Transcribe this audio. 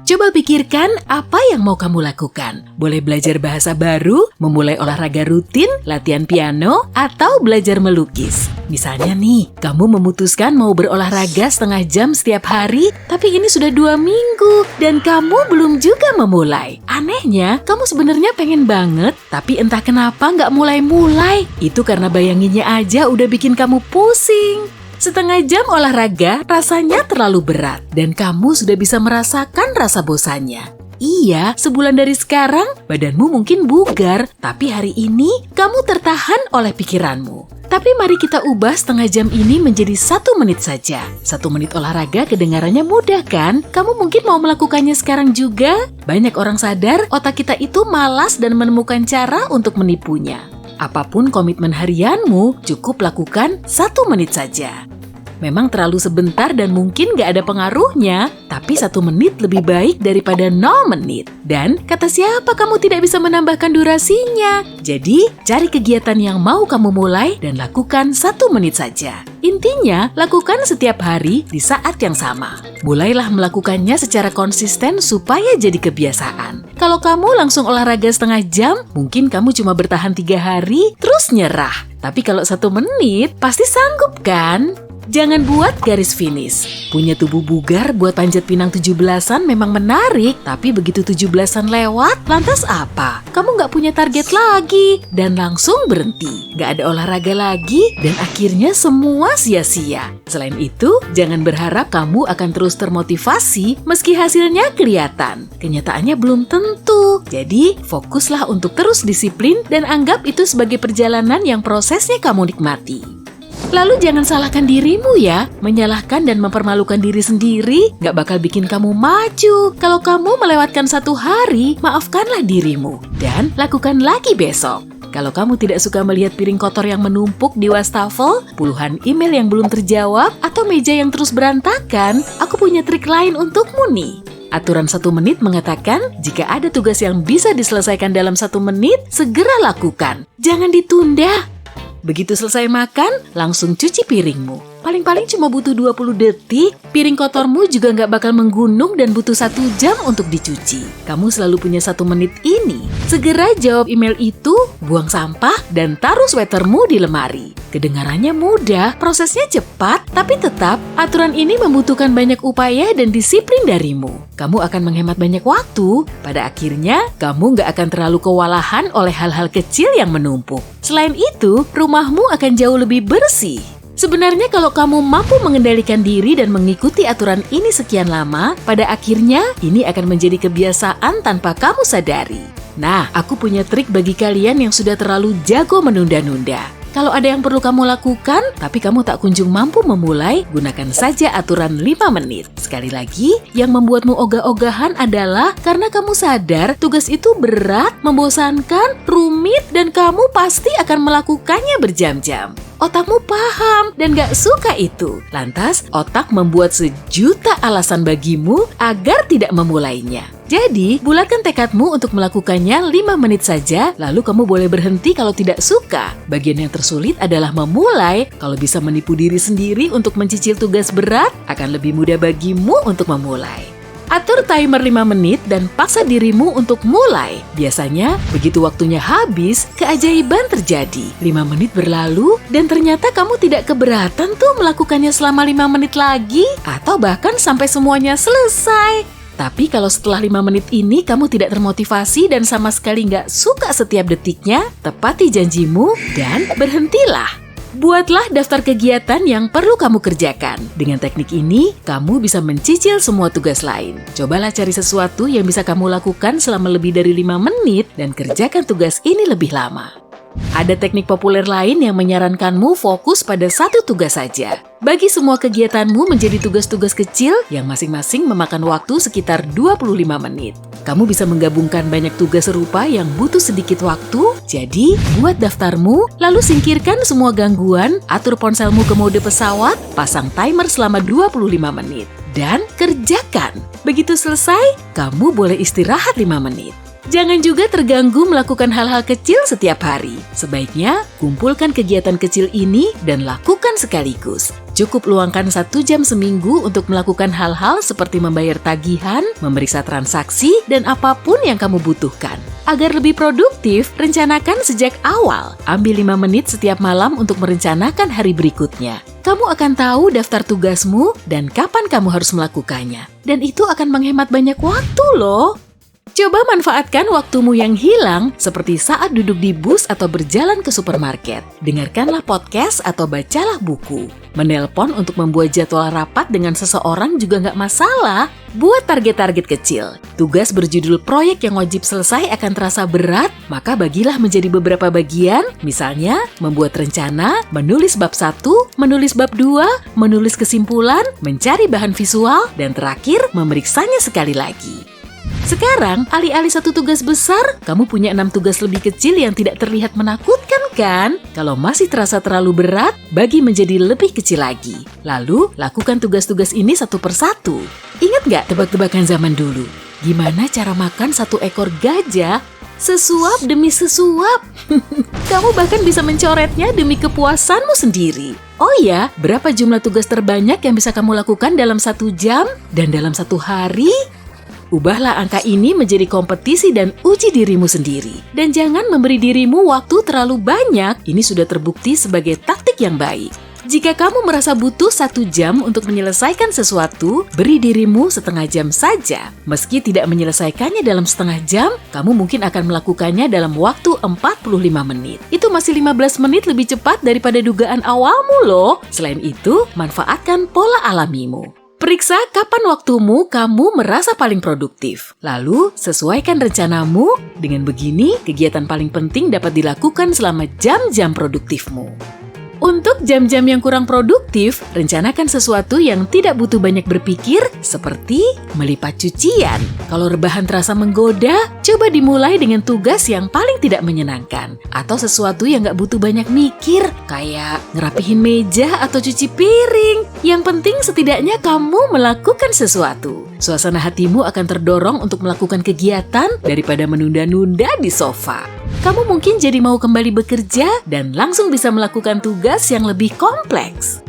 Coba pikirkan apa yang mau kamu lakukan. Boleh belajar bahasa baru, memulai olahraga rutin, latihan piano, atau belajar melukis. Misalnya nih, kamu memutuskan mau berolahraga setengah jam setiap hari, tapi ini sudah 2 minggu dan kamu belum juga memulai. Anehnya, kamu sebenarnya pengen banget, tapi entah kenapa nggak mulai-mulai. Itu karena bayanginnya aja udah bikin kamu pusing. Setengah jam olahraga rasanya terlalu berat dan kamu sudah bisa merasakan rasa bosannya. Iya, sebulan dari sekarang badanmu mungkin bugar, tapi hari ini kamu tertahan oleh pikiranmu. Tapi mari kita ubah setengah jam ini menjadi 1 menit saja. 1 menit olahraga kedengarannya mudah kan? Kamu mungkin mau melakukannya sekarang juga? Banyak orang sadar otak kita itu malas dan menemukan cara untuk menipunya. Apapun komitmen harianmu, cukup lakukan 1 menit saja. Memang terlalu sebentar dan mungkin gak ada pengaruhnya, tapi 1 menit lebih baik daripada 0 menit. Dan kata siapa kamu tidak bisa menambahkan durasinya? Jadi, cari kegiatan yang mau kamu mulai dan lakukan 1 menit saja. Intinya, lakukan setiap hari di saat yang sama. Mulailah melakukannya secara konsisten supaya jadi kebiasaan. Kalau kamu langsung olahraga setengah jam, mungkin kamu cuma bertahan 3 hari, terus nyerah. Tapi kalau 1 menit, pasti sanggup kan? Jangan buat garis finish. Punya tubuh bugar buat panjat pinang 17-an memang menarik, tapi begitu 17-an lewat, lantas apa? Kamu nggak punya target lagi, dan langsung berhenti. Nggak ada olahraga lagi, dan akhirnya semua sia-sia. Selain itu, jangan berharap kamu akan terus termotivasi meski hasilnya kelihatan. Kenyataannya belum tentu. Jadi, fokuslah untuk terus disiplin dan anggap itu sebagai perjalanan yang prosesnya kamu nikmati. Lalu jangan salahkan dirimu ya, menyalahkan dan mempermalukan diri sendiri gak bakal bikin kamu maju. Kalau kamu melewatkan 1 hari, maafkanlah dirimu dan lakukan lagi besok. Kalau kamu tidak suka melihat piring kotor yang menumpuk di wastafel, puluhan email yang belum terjawab, atau meja yang terus berantakan, aku punya trik lain untukmu nih. Aturan 1 menit mengatakan, jika ada tugas yang bisa diselesaikan dalam 1 menit, segera lakukan. Jangan ditunda. Begitu selesai makan, langsung cuci piringmu. Paling-paling cuma butuh 20 detik, piring kotormu juga nggak bakal menggunung dan butuh 1 jam untuk dicuci. Kamu selalu punya 1 menit ini. Segera jawab email itu, buang sampah, dan taruh sweatermu di lemari. Kedengarannya mudah, prosesnya cepat, tapi tetap aturan ini membutuhkan banyak upaya dan disiplin darimu. Kamu akan menghemat banyak waktu. Pada akhirnya, kamu nggak akan terlalu kewalahan oleh hal-hal kecil yang menumpuk. Selain itu, rumahmu akan jauh lebih bersih. Sebenarnya kalau kamu mampu mengendalikan diri dan mengikuti aturan ini sekian lama, pada akhirnya ini akan menjadi kebiasaan tanpa kamu sadari. Nah, aku punya trik bagi kalian yang sudah terlalu jago menunda-nunda. Kalau ada yang perlu kamu lakukan, tapi kamu tak kunjung mampu memulai, gunakan saja aturan 5 menit. Sekali lagi, yang membuatmu ogah-ogahan adalah karena kamu sadar tugas itu berat, membosankan, rumit, dan kamu pasti akan melakukannya berjam-jam. Otakmu paham dan gak suka itu. Lantas, otak membuat sejuta alasan bagimu agar tidak memulainya. Jadi, bulatkan tekadmu untuk melakukannya 5 menit saja, lalu kamu boleh berhenti kalau tidak suka. Bagian yang tersulit adalah memulai. Kalau bisa menipu diri sendiri untuk mencicil tugas berat, akan lebih mudah bagimu untuk memulai. Atur timer 5 menit dan paksa dirimu untuk mulai. Biasanya, begitu waktunya habis, keajaiban terjadi. 5 menit berlalu dan ternyata kamu tidak keberatan tuh melakukannya selama 5 menit lagi atau bahkan sampai semuanya selesai. Tapi kalau setelah 5 menit ini kamu tidak termotivasi dan sama sekali nggak suka setiap detiknya, tepati janjimu dan berhentilah. Buatlah daftar kegiatan yang perlu kamu kerjakan. Dengan teknik ini, kamu bisa mencicil semua tugas lain. Cobalah cari sesuatu yang bisa kamu lakukan selama lebih dari 5 menit dan kerjakan tugas ini lebih lama. Ada teknik populer lain yang menyarankanmu fokus pada 1 tugas saja. Bagi semua kegiatanmu menjadi tugas-tugas kecil yang masing-masing memakan waktu sekitar 25 menit. Kamu bisa menggabungkan banyak tugas serupa yang butuh sedikit waktu, jadi buat daftarmu, lalu singkirkan semua gangguan, atur ponselmu ke mode pesawat, pasang timer selama 25 menit, dan kerjakan. Begitu selesai, kamu boleh istirahat 5 menit. Jangan juga terganggu melakukan hal-hal kecil setiap hari. Sebaiknya kumpulkan kegiatan kecil ini dan lakukan sekaligus. Cukup luangkan 1 jam seminggu untuk melakukan hal-hal seperti membayar tagihan, memeriksa transaksi, dan apapun yang kamu butuhkan. Agar lebih produktif, rencanakan sejak awal. Ambil 5 menit setiap malam untuk merencanakan hari berikutnya. Kamu akan tahu daftar tugasmu dan kapan kamu harus melakukannya. Dan itu akan menghemat banyak waktu loh. Coba manfaatkan waktumu yang hilang seperti saat duduk di bus atau berjalan ke supermarket. Dengarkanlah podcast atau bacalah buku. Menelpon untuk membuat jadwal rapat dengan seseorang juga nggak masalah. Buat target-target kecil. Tugas berjudul proyek yang wajib selesai akan terasa berat, maka bagilah menjadi beberapa bagian, misalnya membuat rencana, menulis bab 1, menulis bab 2, menulis kesimpulan, mencari bahan visual, dan terakhir memeriksanya sekali lagi. Sekarang, alih-alih 1 tugas besar, kamu punya 6 tugas lebih kecil yang tidak terlihat menakutkan kan? Kalau masih terasa terlalu berat, bagi menjadi lebih kecil lagi. Lalu, lakukan tugas-tugas ini satu persatu. Ingat nggak tebak-tebakan zaman dulu? Gimana cara makan 1 ekor gajah? Sesuap demi sesuap. Kamu bahkan bisa mencoretnya demi kepuasanmu sendiri. Oh iya, berapa jumlah tugas terbanyak yang bisa kamu lakukan dalam 1 jam? Dan dalam 1 hari? Ubahlah angka ini menjadi kompetisi dan uji dirimu sendiri. Dan jangan memberi dirimu waktu terlalu banyak, ini sudah terbukti sebagai taktik yang baik. Jika kamu merasa butuh 1 jam untuk menyelesaikan sesuatu, beri dirimu setengah jam saja. Meski tidak menyelesaikannya dalam setengah jam, kamu mungkin akan melakukannya dalam waktu 45 menit. Itu masih 15 menit lebih cepat daripada dugaan awalmu loh. Selain itu, manfaatkan pola alamimu. Periksa kapan waktumu kamu merasa paling produktif. Lalu, sesuaikan rencanamu. Dengan begini, kegiatan paling penting dapat dilakukan selama jam-jam produktifmu. Untuk jam-jam yang kurang produktif, rencanakan sesuatu yang tidak butuh banyak berpikir, seperti melipat cucian. Kalau rebahan terasa menggoda, coba dimulai dengan tugas yang paling tidak menyenangkan. Atau sesuatu yang nggak butuh banyak mikir, kayak ngerapihin meja atau cuci piring. Yang penting setidaknya kamu melakukan sesuatu. Suasana hatimu akan terdorong untuk melakukan kegiatan daripada menunda-nunda di sofa. Kamu mungkin jadi mau kembali bekerja dan langsung bisa melakukan tugas yang lebih kompleks.